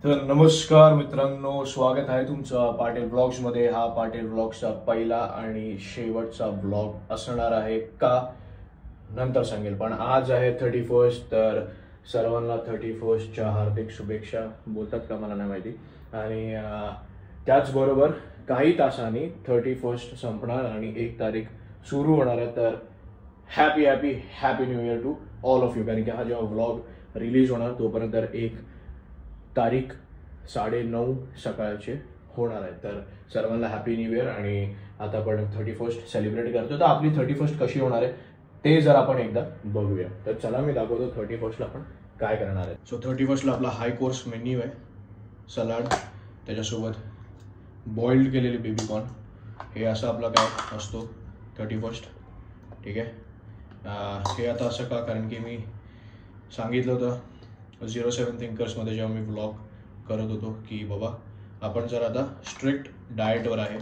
तर नमस्कार मित्रांनो, स्वागत आहे तुमचं पाटील ब्लॉग्समध्ये. हा पाटील ब्लॉग्सचा पहिला आणि शेवटचा ब्लॉग असणार आहे का नंतर सांगेल, पण आज आहे 31. तर सर्वांना 31च्या हार्दिक शुभेच्छा बोलतात का मला नाही माहिती. आणि त्याचबरोबर काही तासांनी 31 संपणार आणि 1 तारीख सुरू होणार आहे. तर happy happy happy new year to all of you. कारण की हा जेव्हा ब्लॉग रिलीज होणार तोपर्यंत 1 तारीख 9:30 सकाळचे होणार आहे. तर सर्वांना हॅपी न्यू इयर. आणि आता आपण 31 सेलिब्रेट करतो, तर आपली 31 कशी होणार आहे ते जर आपण एकदा बघूया. तर चला मी दाखवतो 31ला आपण काय करणार आहे. सो 31ला आपला हाय कोर्स मेन्यू आहे. सलाड, त्याच्यासोबत बॉइल्ड केलेली बेबी कॉर्न, हे असं आपला काय असतो 31. ठीक आहे. हे आता असं का, कारण की मी सांगितलं होतं 07 थिंकर्समध्ये जेव्हा मी व्लॉग करत होतो की बाबा आपण जर आता स्ट्रिक्ट डाएटवर आहे.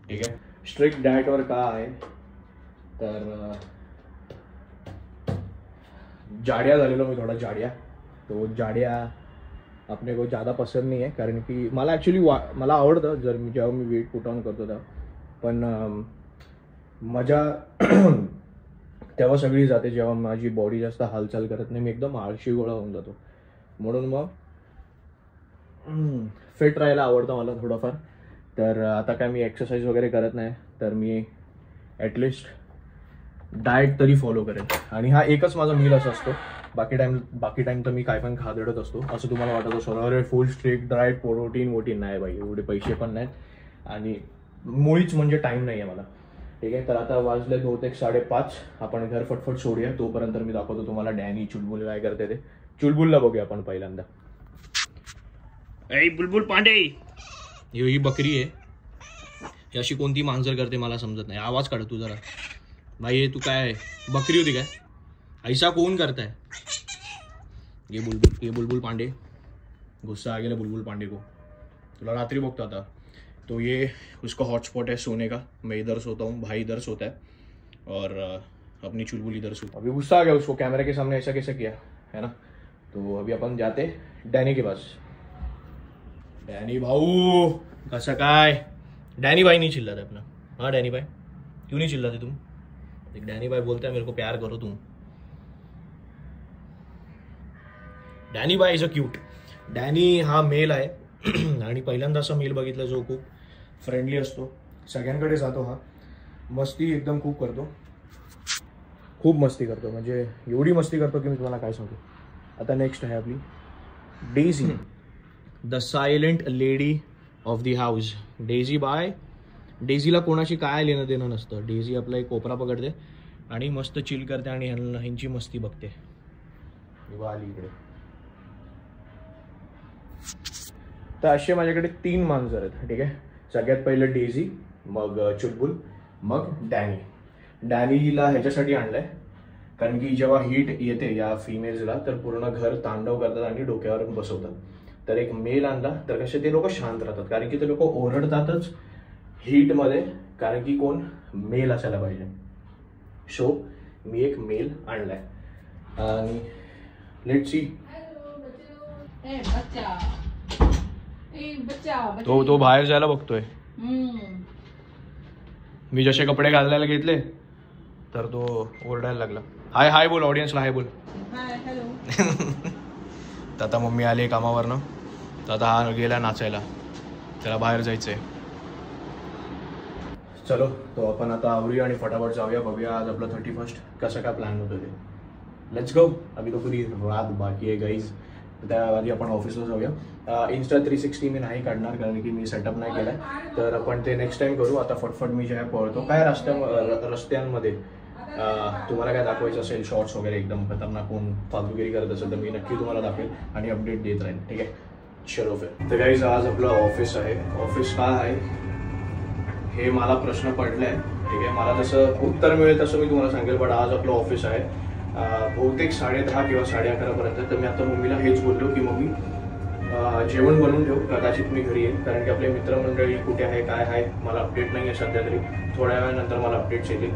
ठीक आहे. स्ट्रिक्ट डाएटवर का आहे तर जाडिया झालेलो मी, थोडा जाडिया. तो जाडिया अपने को ज़्यादा पसंद नहीं है, कारण की मला ॲक्च्युली मला आवडतं जर मी जेव्हा मी वेट पुट ऑन करतो तेव्हा, पण मजा तेव्हा सगळी जाते जेव्हा माझी बॉडी जास्त हालचाल करत नाही. मी एकदम आळशी गोळा होऊन जातो. म्हणून मग फिट राहायला आवडतं मला थोडंफार. तर आता काय मी एक्सरसाइज वगैरे करत नाही, तर मी ॲटलिस्ट डाएट तरी फॉलो करेन. आणि हा एकच माझा मील असा असतो. बाकी टाइम तर मी काय पण खादडत असतो. असं तुम्हाला वाटत असतं अरे फुल स्ट्रिक्ट डाएट, प्रोटीन नाही बाई, एवढे पैसे पण नाहीत आणि मुळीच म्हणजे टाईम नाही आहे मला. ठीक आहे. तर आता वाजले 5:05. आपण घर फटफट सोडूया. तोपर्यंत मी दाखवतो तुम्हाला डॅनी चुलबुल काय करते ते. चुलबुलला बघूया आपण पहिल्यांदा. ऐ बुलबुल पांडे, ही बकरी आहे. ही अशी कोणती मांजर करते मला समजत नाही. आवाज काढ तू जरा भाई. तू काय बकरी होती काय? ऐसा कौन करता है? ये बुलबुल पांडे, गुस्सा आ गया बुलबुल पांडे को. तुला रात्री बघतो आता. तो ये उसका हॉटस्पॉट है सोने का. मैं इधर सोता हूँ, भाई इधर सोता है और अपनी चुलबुल इधर सोता. अभी गुस्सा आ गया उसको, कैमरे के सामने ऐसा कैसे किया है ना. तो अभी अपन जाते डैनी के पास. डैनी भाऊ कसं काय? डैनी भाई नहीं चिल्लाते अपना. हाँ डैनी भाई, क्यों नहीं चिल्लाते तुम? एक डैनी भाई बोलते हैं मेरे को प्यार करो तुम. Danny boy is a cute. Danny हा मेल आहे आणि पहिल्यांदा असा मेल बघितला जो खूप फ्रेंडली असतो, सगळ्यांकडे जातो. हा मस्ती एकदम खूप करतो, खूप मस्ती करतो. म्हणजे एवढी मस्ती करतो की मी तुम्हाला काय सांगू. आता नेक्स्ट आहे आपली Daisy, the silent lady of the house. Daisy bye. डेझीला कोणाशी काय लेणं देणं नसतं. डेझी आपला एक कोपरा पकडते आणि मस्त चिल करते आणि ह्यांची मस्ती बघते. आली इकडे. तर असे माझ्याकडे 3 मांजर आहेत. ठीक आहे. सगळ्यात पहिलं डेझी, मग चुलबुल, मग डॅनी. डॅनीला ह्याच्यासाठी आणलंय कारण की जेव्हा हीट येते या फिमेल्सला तर पूर्ण घर तांडव करतात आणि डोक्यावर बसवतात. तर एक मेल आणला तर कसे ते लोक शांत राहतात, कारण की ते लोक ओरडतातच हीटमध्ये, कारण की कोण मेल असायला पाहिजे. सो मी एक मेल आणलाय आणि लेट्स सी. तो बाहेर जायला बघतोय. मी जसे कपडे घालायला घेतले तर तो ओरडायला लागला. हाय हाय बोल ऑडियन्सला, हाय बोल. तर आता मम्मी आली कामावरनं, तर आता हा गेला नाचायला, त्याला बाहेर जायचंय. चलो तो आपण आता आवरूया आणि फटाफट जाऊया, बघूया आज आपलं 31 कसं काय प्लॅन होतं ते. Let's go. अभी तो पूरी रात बाकी आहे गाईज. त्याआधी आपण ऑफिसला जाऊया. इन्स्टा 360 मी नाही काढणार कारण की मी सेटअप नाही केलाय, तर आपण ते नेक्स्ट टाइम करू. आता फटफट मी जे आहे पळतो. काय रस्त्यांमध्ये तुम्हाला काय दाखवायचं असेल शॉर्ट्स वगैरे एकदम खतरनाक कोण फालतूगिरी करत असेल तर मी नक्की तुम्हाला दाखवेल आणि अपडेट देत राहील. ठीक आहे. चलो फिर. तर गाईज आज आपलं ऑफिस आहे. ऑफिस काय आहे हे मला प्रश्न पडलाय. ठीक आहे. मला जसं उत्तर मिळेल तसं मी तुम्हाला सांगेल, बट आज आपलं ऑफिस आहे बहुतेक 10:30 किंवा 11:30 पर्यंत. तर मी आता मम्मीला हेच बोललो की मम्मी जेवण बनवून ठेव, कदाचित मी घरी येईल, कारण की आपले मित्रमंडळी कुठे आहे काय आहे मला अपडेट नाही आहे सध्या तरी. थोड्या वेळानंतर मला अपडेट्स येतील.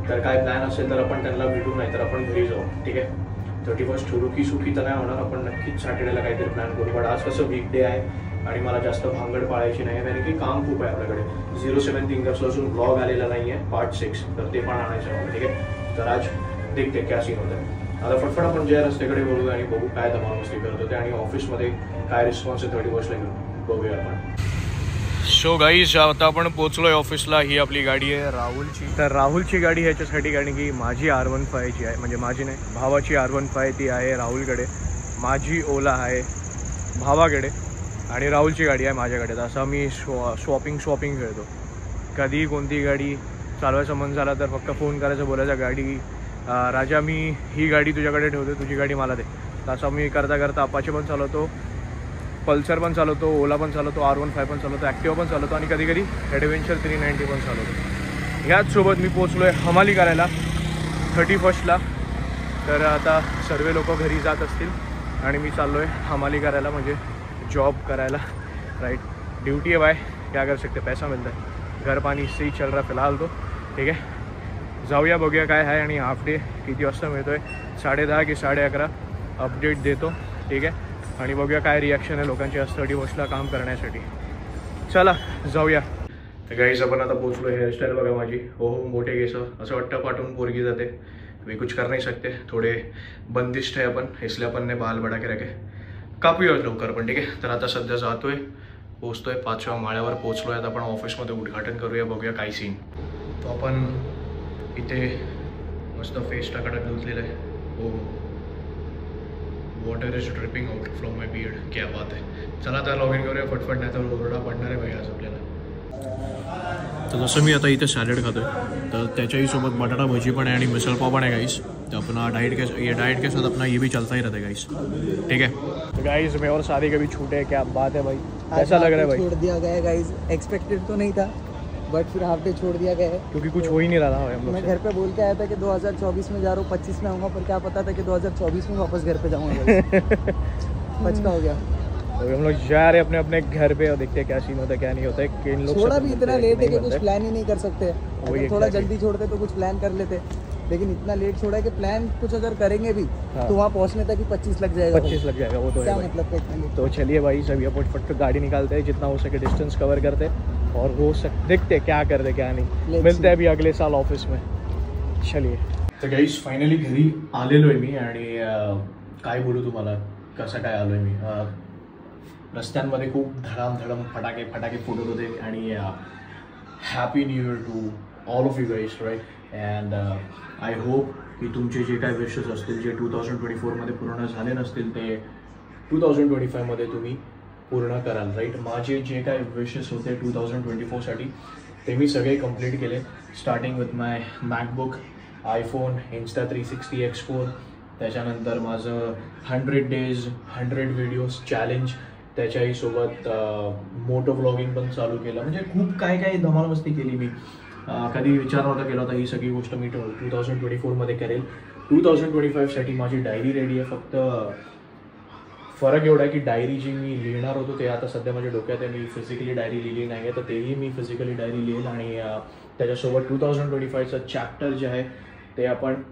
तर काय प्लॅन असेल तर आपण त्यांना भेटू, नाही तर आपण घरी जाऊ. ठीक आहे. 31 रुकी सुखी तर नाही होणार, आपण नक्कीच सॅटर्डेला काहीतरी प्लॅन करू. पण आज कसं वीकडे आहे आणि मला जास्त भांगड पाळायची नाही, कारण की काम खूप आहे आपल्याकडे. 07 थिंकर्सला अजून ब्लॉग आलेला नाही आहे पार्ट 6, तर ते पण आणायचं आहे. ठीक आहे, तर आज देखते क्या सीन होतं आहे. आता फटफट आपण ज्या रस्त्याकडे बघू आणि बघू काय धमाल मस्ती करत होते आणि ऑफिसमध्ये काय रिस्पॉन्स आहे 31ला घेऊन बघूया आपण. सो गाईज, आता आपण पोहोचलोय ऑफिसला. ही आपली गाडी आहे राहुलची. तर राहुलची गाडी ह्याच्यासाठी कारण की माझी R15 जी आहे, म्हणजे माझी नाही, भावाची R15 ती आहे राहुलकडे, माझी ओला आहे भावाकडे आणि राहुलची गाडी आहे माझ्याकडे. तर असं मी स्वॉपिंग खेळतो. कधी कोणती गाडी चालवायचा मन झाला तर फक्त फोन करायचं, बोलायचं गाडी राजा मी ही गाडी तुझ्याकडे ठेवतो, तुझी गाडी मला दे. तसं मी करता करता अपाचे पण चालवतो, पल्सर पण चालवतो, ओला पण चालवतो, R15 पण चालवतो, ॲक्टिवा पण चालवतो आणि कधी कधी ॲडव्हेंचर 390 पण चालवतो. ह्याचसोबत मी पोचलो आहे हमाली करायला 31ला. तर आता सर्व लोक घरी जात असतील आणि मी चाललो आहे हमाली करायला, म्हणजे जॉब करायला. राइट, ड्यूटी है भाई, क्या कर सकते, पैसा मिलता है, घर पाणी सही चल रहा फिलहाल तो. ठीक आहे, जाऊया बघूया काय आहे आणि हाफ डे किती वाजता मिळतो आहे, 10:30 की 11:30 अपडेट देतो. ठीक आहे, आणि बघूया काय रिॲक्शन आहे लोकांची आज 31ला काम करण्यासाठी. चला जाऊया. तर गाईज आपण आता पोचलो. हेअरस्टाईल बघा माझी, हो मोठे केस, असं वाटतं पाठवून पोरगी जाते. मी कुछ कर नहीं सकते, थोडे बंदिष्ट आहे आपण, इसलिए अपन ने बाल बडा के रखे. कापूया लवकर पण. ठीक आहे, तर आता सध्या जातोय, पोचतोय 5व्या माळ्यावर पोचलोय. आता आपण ऑफिसमध्ये उद्घाटन करूया, बघूया काय सीन. तो आपण इथे मस्त फेस टाकाटाक धुतलेलं आहे. हो, water is dripping out from my beard, क्या बात आहे. चला आता लॉग इन करूया फटफट, नाही तर ओरडा पडणार आहे भाई आज आपल्याला. तर जसं मी आता इथे सॅलड खातोय, तर त्याच्याही सोबत बटाटा भजी पण आहे आणि मिसल पाव पण आहे गाइस. तो अपना डाइट के साथ अपना ये भी चलता ही रहता है गाइस. ठीक है, तो गाइस मैं और शादी कभी छूटे, क्या बात है भाई, कैसा लग रहा है भाई? छोड़ दिया गया है गाइस, एक्सपेक्टेड तो नहीं था बट फिर हाफ डे छोड़ दिया गया है क्योंकि कुछ हो ही नहीं रहा था हम लोग. मैं घर पे बोल के आया था कि 2024 में जा रहा हूँ, 25 में आऊँगा, पर क्या पता था कि 2024 में वापस घर पे जाऊँगा. पचका हो गया. तो हम लोग जा रहे अपने अपने घर पे और देखते हैं क्या सीन होता है क्या नहीं होता है. कि इन लोग छोड़ा भी इतना लेट है कि कुछ प्लान ही नहीं कर सकते. अगर थोड़ा जल्दी छोड़ते तो कुछ प्लान कर लेते, लेकिन इतना लेट छोड़ा है कि प्लान कुछ अगर करेंगे भी तो वहाँ पहुँचने तक ही 25 लग जाएगा. 25 लग जाएगा, वो तो क्या है मतलब का. तो चलिए भाई, सभी फट गाड़ी निकालते हैं, जितना हो सके डिस्टेंस कवर करते और हो सक देखते क्या करते क्या नहीं. मिलते हैं अभी अगले साल ऑफिस में. चलिए. तर गाईस फायनली घरी आलेलो आहे मी आणि काय बोलू तुम्हाला, कसं काय आलो आहे मी. रस्त्यांमध्ये खूप धडाम फटाके फुटत होते आणि happy new year to all of you guys. Right, and I hope की तुमचे जे काय विशेस असतील, जे 2024मध्ये पूर्ण झाले नसतील, ते 2025मध्ये तुम्ही पूर्ण कराल. राईट, माझे जे काय विशेस होते 2024साठी ते मी सगळे कंप्लीट केले. Starting with my MacBook, iPhone, Insta 360 X4, त्याच्यानंतर माझं 100 days 100 व्हिडिओज चॅलेंज, त्याच्याही सोबत मोटो व्लॉगिंग पण चालू केलं. म्हणजे खूप काय धमाल मस्ती केली मी. कधी विचार नव्हता केला होता ही सगळी गोष्ट मी 2024मध्ये करेल. 2025साठी माझी डायरी रेडी आहे. फक्त फरक एवढा आहे की डायरी जी मी लिहिणार होतो ते आता सध्या माझ्या डोक्यात आहे. मी फिजिकली डायरी लिहिली नाही आहे, तर तेही मी फिजिकली डायरी लिहिल आणि त्याच्यासोबत 2025चं चॅप्टर जे आहे ते आपण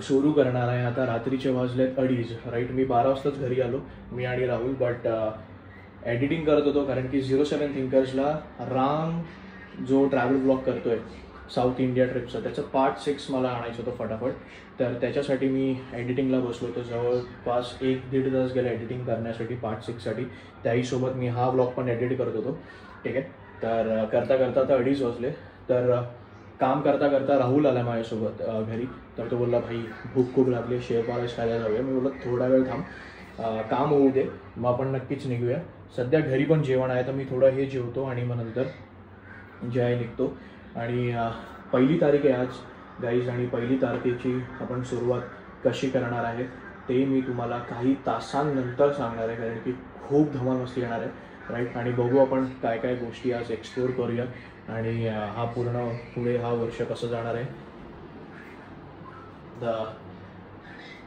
सुरू करणार आहे. आता रात्रीचे वाजलेत 2:30. राईट, मी 12 वाजताच घरी आलो, मी आणि राहुल. बट एडिटिंग करत होतो कारण की 07 थिंकर्सला राम जो ट्रॅव्हल ब्लॉग करतोय साऊथ इंडिया ट्रिपचं, त्याचं पार्ट 6 मला आणायचं होतं फटाफट. तर त्याच्यासाठी मी एडिटिंगला बसलो होतो. जवळपास 1-1.5 तास गेला एडिटिंग करण्यासाठी पार्ट 6साठी. त्याहीसोबत मी हा ब्लॉग पण एडिट करत होतो. ठीक आहे, तर करता करता आता 2:30 वाजले. तर काम करता करता राहुल आला माझ्यासोबत घरी. तर तो बोलला भाई भूक खूप लागली, शेव पारायस खायला जाऊया. मी बोललो थोडा वेळ थांब, काम होऊ दे, मग आपण नक्कीच निघूया. सध्या घरी पण जेवण आहे, तर मी थोडं हे जेवतो आणि मग नंतर जे आहे निघतो. आणि 1 तारीख आहे आज गाईज, आणि 1 तारखेची आपण सुरुवात कशी करणार आहे ते मी तुम्हाला काही तासांनंतर सांगणार आहे, कारण की खूप धमाल मस्ती येणार आहे. राईट, आणि बघू आपण काय काय गोष्टी आज एक्सप्लोर करूया आणि हा पूर्ण पुढे हा वर्ष कसं जाणार आहे.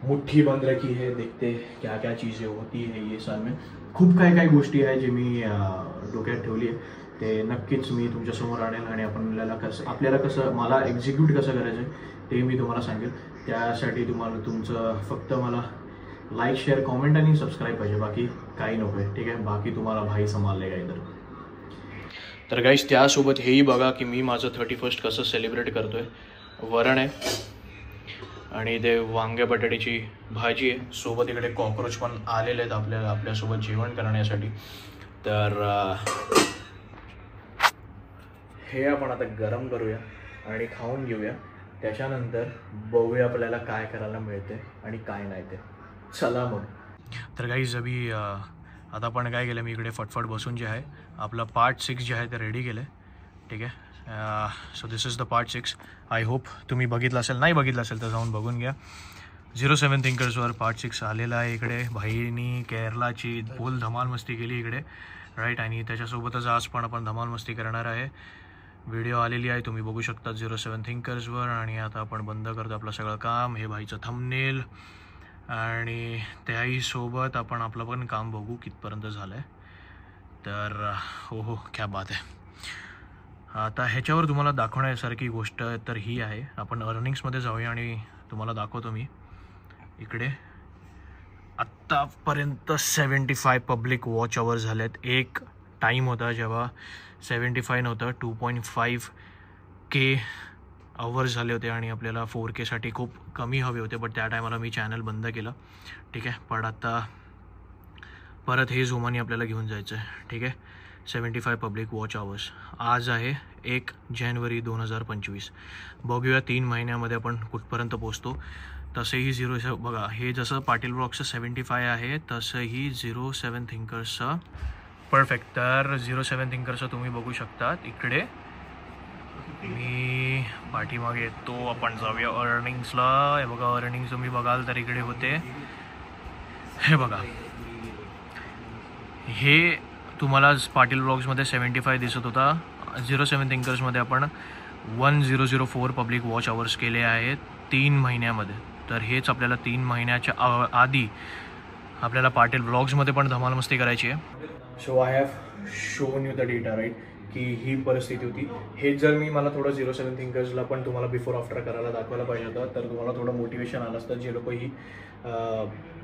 मुट्ठी बंद रखी है, देखते क्या चीज़ें होती है ये साल में. खूप काय गोष्टी आहे जे मी डोक्यात ठेवली आहे. ते नक्कीच मी तुमच्यासमोर आणेल आणि आपल्याला कसं मला एक्झिक्यूट कसं करायचं आहे ते मी तुम्हाला सांगेल. त्यासाठी तुम्हाला तुमचं फक्त मला लाईक शेअर कॉमेंट आणि सबस्क्राईब पाहिजे, बाकी काही नको आहे. ठीक आहे, बाकी तुम्हाला भाई संभाळले काय तर गाईस त्यासोबत हेही बघा की मी माझं 31st कसं सेलिब्रेट करतोय. वरण आहे आणि ते वांग्या बटाट्याची भाजी आहे, सोबत इकडे कॉकरोच पण आलेले आहेत आपल्यासोबत जेवण करण्यासाठी. तर हे आपण आता गरम करूया आणि खाऊन घेऊया. त्याच्यानंतर बघूया आपल्याला काय करायला मिळते आणि काय नाही ते. चला मग. तर गाईज अभी आता आपण काय केलं, मी इकडे फटफट बसून जे आहे आपलं पार्ट 6 जे आहे ते रेडी केलं आहे. ठीक आहे, so this is the part 6. I hope तुम्ही बघितलं असेल, नाही बघितलं असेल तर जाऊन बघून घ्या. 07 थिंकर्सवर पार्ट 6 आलेला आहे. इकडे भाईनी केरलाची फुल धमाल मस्ती केली इकडे, राईट. आणि त्याच्यासोबतच आज पण आपण धमाल मस्ती करणार आहे. व्हिडिओ आलेली आहे, तुम्ही बघू शकता 07 थिंकर्सवर. आणि आता आपण बंद करतो आपलं सगळं काम. हे भाईचं थंबनेल आणि त्याही सोबत आपण आपलं पण काम बघू कितपर्यंत झालं आहे. तर हो क्या बात आहे. आता ह्याच्यावर तुम्हाला दाखवण्यासारखी गोष्ट तर ही आहे, आपण अर्निंग्समध्ये जाऊया आणि तुम्हाला दाखवतो मी. इकडे आत्तापर्यंत 75 पब्लिक वॉच आवर्स झाले आहेत. एक टाईम होता जेव्हा 75 नव्हतं, 2.5K आवर्स झाले होते आणि आपल्याला 4Kसाठी खूप कमी हवे होते, बट त्या टायमाला मी चॅनल बंद केलं. ठीक आहे, पण आता परत हे जोमाने आपल्याला घेऊन जायचं आहे. ठीक आहे, 75 पब्लिक वॉच आवर्स. आज आहे 1 जानेवारी 2025. बघूया 3 महिन्यामध्ये आपण कुठपर्यंत पोचतो. तसेही 07 बघा, हे जसं पाटील ब्लॉगचं 75 आहे तसंही 07 थिंकर्सचं परफेक्ट. तर 07 थिंकर्सचं तुम्ही बघू शकता. इकडे मी पाठीमागे येतो, आपण जाऊया अर्निंग्सला. हे बघा, अर्निंग्स तुम्ही बघाल तर इकडे होते. हे बघा, हे तुम्हाला पाटील ब्लॉग्समध्ये 75 दिसत होता. 07 थिंकर्समध्ये आपण 1004 पब्लिक वॉच आवर्स केले आहेत 3 महिन्यामध्ये. तर हेच आपल्याला 3 महिन्याच्या आधी आपल्याला पाटील ब्लॉग्समध्ये पण धमाल मस्ती करायची आहे. So I have shown you the data, right, की ही परिस्थिती होती. हे जर मी मला थोडं 07 थिंकर्सला पण तुम्हाला बिफोर आफ्टर करायला दाखवायला पाहिजे होतं, तर तुम्हाला थोडं मोटिवेशन आलं असतं, जे लोक ही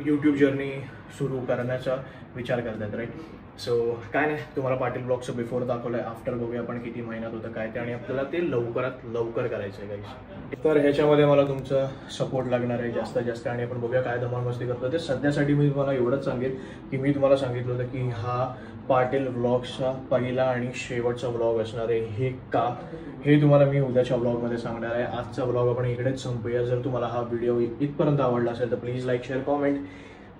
यूट्यूब जर्नी सुरू करण्याचा विचार करतात, राईट. सो काय नाही, तुम्हाला पाटील ब्लॉगचं बिफोर दाखवलं आहे. आफ्टर बघूया आपण किती महिन्यात होतं काय ते, आणि आपल्याला ते लवकरात लवकर करायचं आहे गाईस. तर ह्याच्यामध्ये मला तुमचं सपोर्ट लागणार आहे जास्तीत जास्त, आणि आपण बघूया काय धमाल मस्ती करतो ते. सध्यासाठी मी तुम्हाला एवढंच सांगेन की मी तुम्हाला सांगितलं होतं की हा पाटील ब्लॉगचा पहिला आणि शेवटचा ब्लॉग असणार आहे. हे का, हे तुम्हाला मी उद्याच्या ब्लॉगमध्ये सांगणार आहे. आजचा ब्लॉग आपण इकडेच संपूया. जर तुम्हाला हा व्हिडिओ इथपर्यंत आवडला असेल तर प्लीज लाईक शेअर कॉमेंट.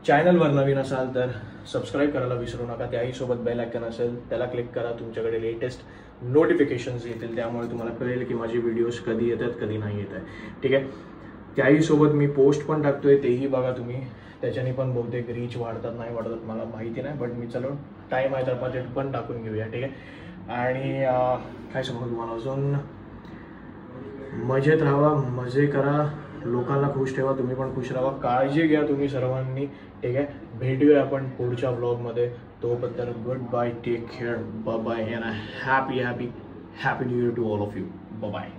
चॅनलवर नवीन असाल तर सबस्क्राईब करायला विसरू नका. त्याही सोबत बेल आयकॉन असेल त्याला क्लिक करा. तुमच्याकडे लेटेस्ट नोटिफिकेशन्स येतील, त्यामुळे तुम्हाला कळेल की माझे व्हिडिओज कधी येतात कधी नाही येत आहे. ठीक आहे, त्याही सोबत मी पोस्ट पण टाकतोय, तेही बघा तुम्ही. त्याच्याने पण बहुतेक रीच वाढतात नाही वाढतात मला माहिती नाही, बट मी चलो टाईम आहे तर बजेट पण टाकून घेऊया. ठीक आहे, आणि काय सांगू तुम्हाला अजून, मजेत राहा, मजे करा, लोकांना खुश ठेवा, तुम्ही पण खुश राहा, काळजी घ्या तुम्ही सर्वांनी. ठीक आहे, भेटूया आपण पुढच्या ब्लॉगमध्ये. तोपर्यंत good bye, take care, bye bye, and happy new year to all of you. Bye.